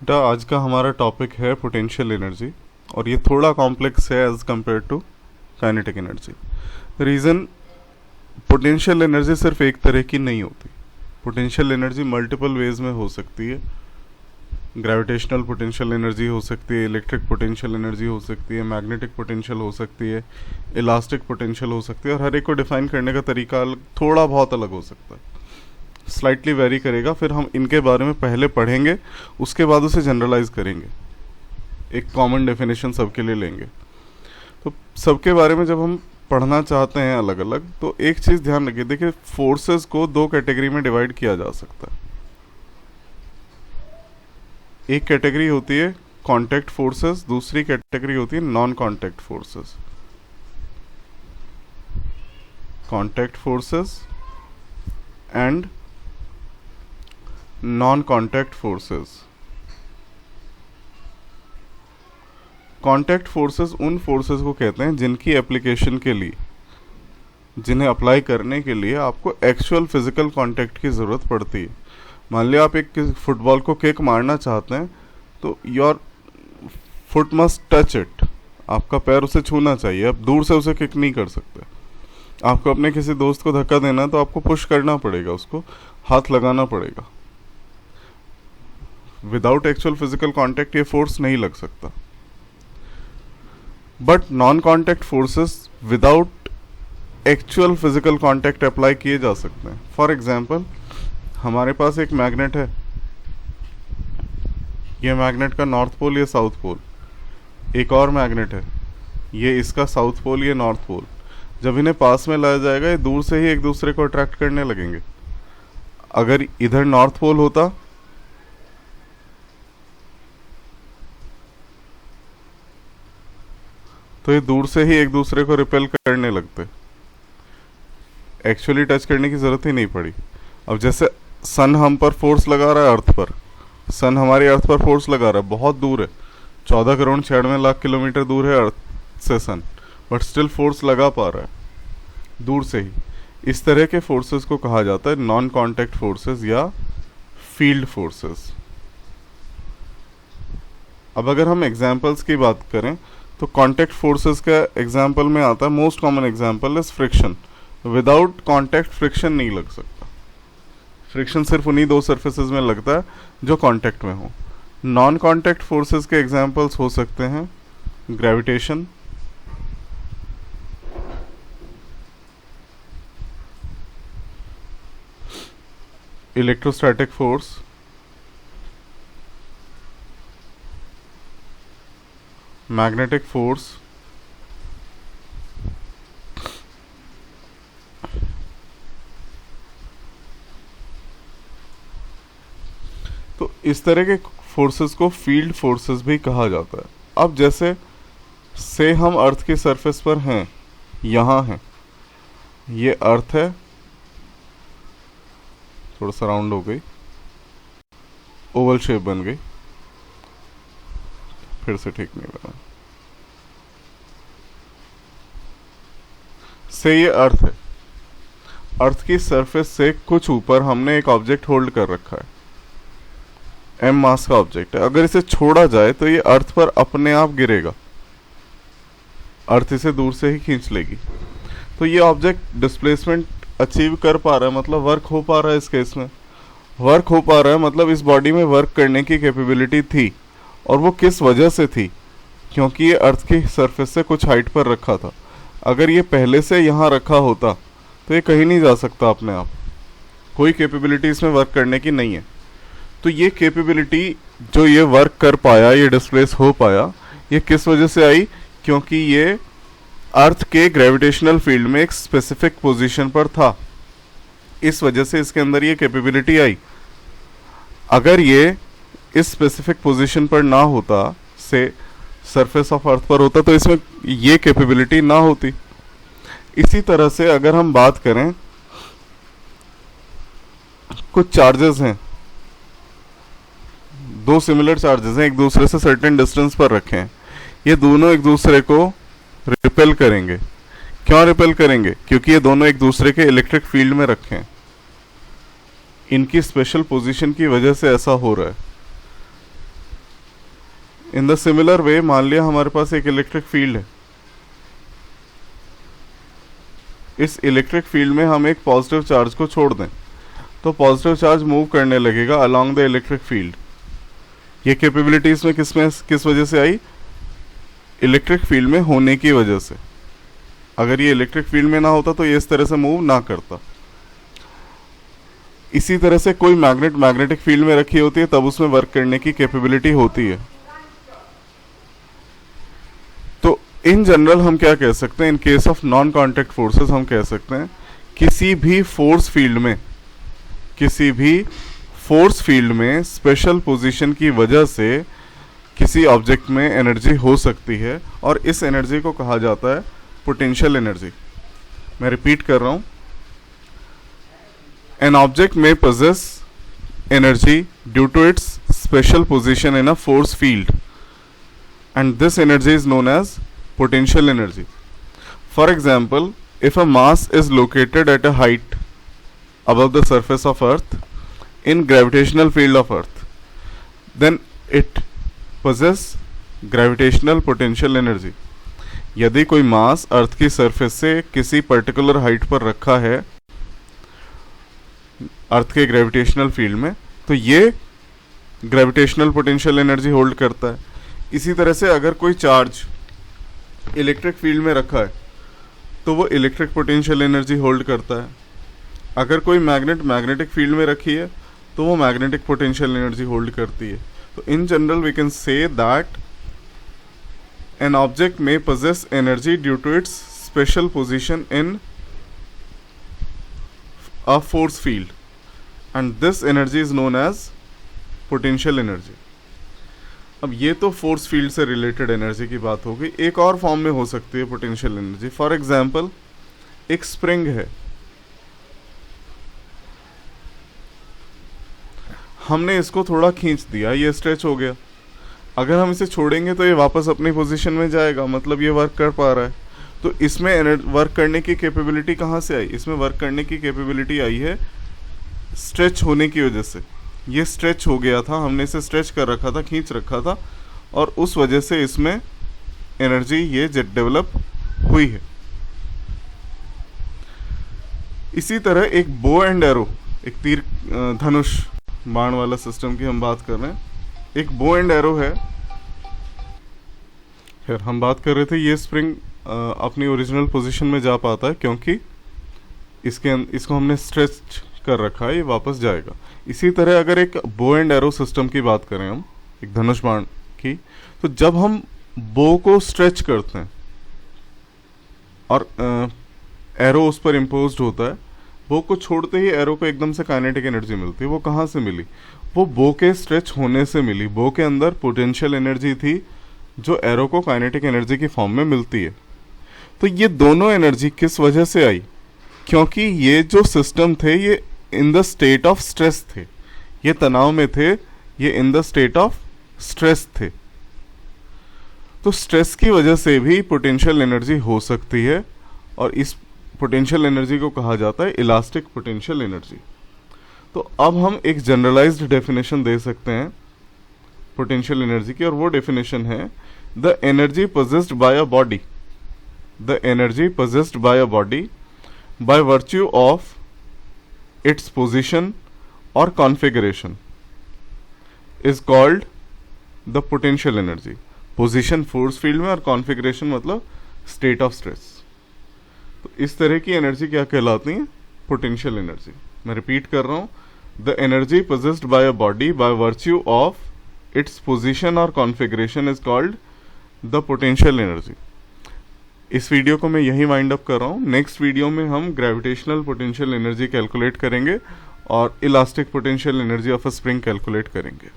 बेटा आज का हमारा टॉपिक है पोटेंशियल एनर्जी और ये थोड़ा कॉम्प्लेक्स है as compare to kinetic energy. Reason, potential energy सिर्फ एक तरह की नहीं होती। पोटेंशियल एनर्जी मल्टीपल वेज में हो सकती है। ग्रेविटेशनल पोटेंशियल एनर्जी हो सकती है, इलेक्ट्रिक पोटेंशियल एनर्जी हो सकती है, मैग्नेटिक पोटेंशियल हो सकती है, इलास्टिक पोटेंशियल हो सकती है और हर एक को डिफाइन करने का तरीका थोड़ा बहुत अलग हो सकता है, स्लाइटली वेरी करेगा। फिर हम इनके बारे में पहले पढ़ेंगे, उसके बाद उसे जनरलाइज करेंगे, एक कॉमन डेफिनेशन सबके लिए लेंगे। तो सबके बारे में जब हम पढ़ना चाहते हैं अलग अलग, तो एक चीज़ ध्यान रखिए। देखिए, फोर्सेस को दो कैटेगरी में डिवाइड किया जा सकता है। एक कैटेगरी होती है कांटेक्ट फोर्सेस, दूसरी कैटेगरी होती है non contact forces. Contact forces and non contact forces. Contact forces उन फोर्सेस को कहते हैं जिनकी एप्लीकेशन के लिए, जिन्हें अप्लाई करने के लिए आपको एक्चुअल फिजिकल कांटेक्ट की ज़रूरत पड़ती है। मान लिया आप एक फुटबॉल को किक मारना चाहते हैं, तो your foot must touch it, आपका पैर उसे छूना चाहिए। आप दूर से उसे किक नहीं कर सकते। आपको अपने किसी दोस्त को धक्का देना है तो आपको पुश करना पड़ेगा, उसको हाथ लगाना पड़ेगा। विदाउट एक्चुअल फिजिकल कांटेक्ट ये फोर्स नहीं लग सकता। But non contact forces without actual physical contact apply किए जा सकते हैं। फॉर एग्जाम्पल, हमारे पास एक मैग्नेट है, ये मैग्नेट का नॉर्थ पोल, ये साउथ पोल। एक और मैग्नेट है, ये इसका साउथ पोल, ये नॉर्थ पोल। जब इन्हें पास में लाया जाएगा, ये दूर से ही एक दूसरे को अट्रैक्ट करने लगेंगे। अगर इधर नॉर्थ पोल होता तो ये दूर से ही एक दूसरे को रिपेल करने लगते, एक्चुअली टच करने की ज़रूरत ही नहीं पड़ी। अब जैसे सन हम पर फोर्स लगा रहा है, अर्थ पर, सन हमारी अर्थ पर फोर्स लगा रहा है, बहुत दूर है, 14 करोड़ 96 लाख किलोमीटर दूर है अर्थ से सन, बट स्टिल फोर्स लगा पा रहा है दूर से ही। इस तरह के फोर्सेस को कहा जाता है नॉन कांटेक्ट फोर्सेस या फील्ड फोर्सेस। अब अगर हम एग्जाम्पल्स की बात करें, तो कांटेक्ट फोर्सेस का एग्जाम्पल में आता है, most common example is friction. Without contact friction नहीं लग सकता। फ्रिक्शन सिर्फ उन्हीं दो सरफेसेस में लगता है जो कांटेक्ट में हो। नॉन कांटेक्ट फोर्सेस के एग्जाम्पल्स हो सकते हैं gravitation, electrostatic force, magnetic force, तो इस तरह के फोर्सेस को फील्ड फोर्सेस भी कहा जाता है। अब जैसे से हम अर्थ की सरफेस पर हैं, यहाँ हैं, ये अर्थ है, थोड़ा सा राउंड हो गई, ओवल शेप बन गई, फिर से ठीक नहीं बना। से ये अर्थ है, अर्थ की सरफेस से कुछ ऊपर हमने एक ऑब्जेक्ट होल्ड कर रखा है, m मास का ऑब्जेक्ट है। अगर इसे छोड़ा जाए तो ये अर्थ पर अपने आप गिरेगा, अर्थ इसे दूर से ही खींच लेगी। तो ये ऑब्जेक्ट डिस्प्लेसमेंट अचीव कर पा रहा है, मतलब वर्क हो पा रहा है। इस केस में वर्क हो पा रहा है, मतलब इस बॉडी में वर्क करने की कैपेबिलिटी थी। और वो किस वजह से थी? क्योंकि ये अर्थ की सरफेस से कुछ हाइट पर रखा था। अगर ये पहले से यहाँ रखा होता तो ये कहीं नहीं जा सकता अपने आप, कोई कैपेबिलिटी इसमें वर्क करने की नहीं है। तो ये कैपेबिलिटी जो ये वर्क कर पाया, ये डिस्प्लेस हो पाया, ये किस वजह से आई? क्योंकि ये अर्थ के ग्रेविटेशनल फील्ड में एक स्पेसिफिक पोजीशन पर था, इस वजह से इसके अंदर ये कैपेबिलिटी आई। अगर ये इस स्पेसिफिक पोजीशन पर ना होता, से सरफेस ऑफ अर्थ पर होता, तो इसमें ये कैपेबिलिटी ना होती। इसी तरह से अगर हम बात करें, कुछ चार्जेस हैं, दो सिमिलर चार्जेस हैं, एक दूसरे से सर्टेन डिस्टेंस पर रखे हैं। ये दोनों एक दूसरे को रिपेल करेंगे। क्यों रिपेल करेंगे? क्योंकि ये दोनों एक दूसरे के इलेक्ट्रिक फील्ड में रखे हैं। इनकी स्पेशल पोजीशन की वजह से ऐसा हो रहा है। इन द सिमिलर वे मान लिया हमारे पास एक इलेक्ट्रिक फील्ड है, इस इलेक्ट्रिक फील्ड में हम एक पॉजिटिव चार्ज को छोड़ दें तो पॉजिटिव चार्ज मूव करने लगेगा अलोंग द इलेक्ट्रिक फील्ड। ये कैपेबिलिटी इसमें किस वजह से आई? इलेक्ट्रिक फील्ड में होने की वजह से। अगर ये इलेक्ट्रिक फील्ड में ना होता तो ये इस तरह से मूव ना करता। इसी तरह से कोई मैग्नेटिक फील्ड में रखी होती है तब उसमें वर्क करने की कैपेबिलिटी होती है। तो इन जनरल हम क्या कह सकते हैं, in case of non contact forces हम कह सकते हैं किसी भी फोर्स फील्ड में स्पेशल पोजीशन की वजह से किसी ऑब्जेक्ट में एनर्जी हो सकती है और इस एनर्जी को कहा जाता है पोटेंशियल एनर्जी। मैं रिपीट कर रहा हूं, एन ऑब्जेक्ट में possess energy due to its special position in a force field and this energy is known as potential energy. For example, if a mass is located at a height above the surface of earth in gravitational field of earth, then it possess gravitational potential energy. यदि कोई मास अर्थ की surface से किसी particular height पर रखा है अर्थ के gravitational field में, तो ये ग्रेविटेशनल पोटेंशियल एनर्जी होल्ड करता है। इसी तरह से अगर कोई चार्ज इलेक्ट्रिक फील्ड में रखा है तो वो इलेक्ट्रिक पोटेंशियल एनर्जी होल्ड करता है। अगर कोई मैग्नेटिक फील्ड में रखी है तो वो मैग्नेटिक पोटेंशियल एनर्जी होल्ड करती है। तो in general we can say that an object may possess energy due to its special position in a force field and this energy is known as potential energy. अब ये तो force field से related energy की बात हो गई। एक और फॉर्म में हो सकती है पोटेंशियल एनर्जी। फॉर एग्जांपल, एक स्प्रिंग है, हमने इसको थोड़ा खींच दिया, ये स्ट्रेच हो गया। अगर हम इसे छोड़ेंगे तो ये वापस अपनी पोजीशन में जाएगा, मतलब ये वर्क कर पा रहा है। तो इसमें वर्क करने की कैपेबिलिटी कहाँ से आई? इसमें वर्क करने की कैपेबिलिटी आई है स्ट्रेच होने की वजह से। ये स्ट्रेच हो गया था, हमने इसे स्ट्रेच कर रखा था, खींच रखा था, और उस वजह से इसमें एनर्जी ये जेट डेवलप हुई है। इसी तरह एक बो एंड एरो, एक तीर धनुष बाण वाला सिस्टम की हम बात कर रहे हैं। एक बो एंड एरो है, फिर हम बात कर रहे थे ये स्प्रिंग अपनी ओरिजिनल पोजीशन में जा पाता है क्योंकि इसको हमने स्ट्रेच कर रखा है, ये वापस जाएगा। इसी तरह अगर एक बो एंड एरो सिस्टम की बात करें हम, एक धनुष बाण की, तो जब हम बो को स्ट्रेच करते हैं और एरो उस पर इम्पोज्ड होता है, बो को छोड़ते ही एरो को एकदम से काइनेटिक एनर्जी मिलती है। वो कहाँ से मिली? वो बो के स्ट्रेच होने से मिली। बो के अंदर पोटेंशियल एनर्जी थी जो एरो को काइनेटिक एनर्जी की फॉर्म में मिलती है। तो ये दोनों एनर्जी किस वजह से आई? क्योंकि ये जो सिस्टम थे ये in the state of stress थे, ये तनाव में थे, ये in the state of stress थे। तो स्ट्रेस की वजह से भी पोटेंशियल एनर्जी हो सकती है और इस पोटेंशियल एनर्जी को कहा जाता है इलास्टिक पोटेंशियल एनर्जी। तो अब हम एक जनरलाइज्ड डेफिनेशन दे सकते हैं पोटेंशियल एनर्जी की, और वो डेफिनेशन है the energy possessed by a body, the energy possessed by a body by virtue of its position और configuration is called the potential energy. Position force field में और configuration मतलब स्टेट ऑफ स्ट्रेस। तो इस तरह की energy क्या कहलाती है? Potential energy. मैं रिपीट कर रहा हूं, the energy possessed by a body by virtue of its position और configuration is called the potential energy. इस वीडियो को मैं यही वाइंड अप कर रहा हूँ। नेक्स्ट वीडियो में हम ग्रेविटेशनल पोटेंशियल एनर्जी कैलकुलेट करेंगे और elastic potential energy of a spring calculate करेंगे।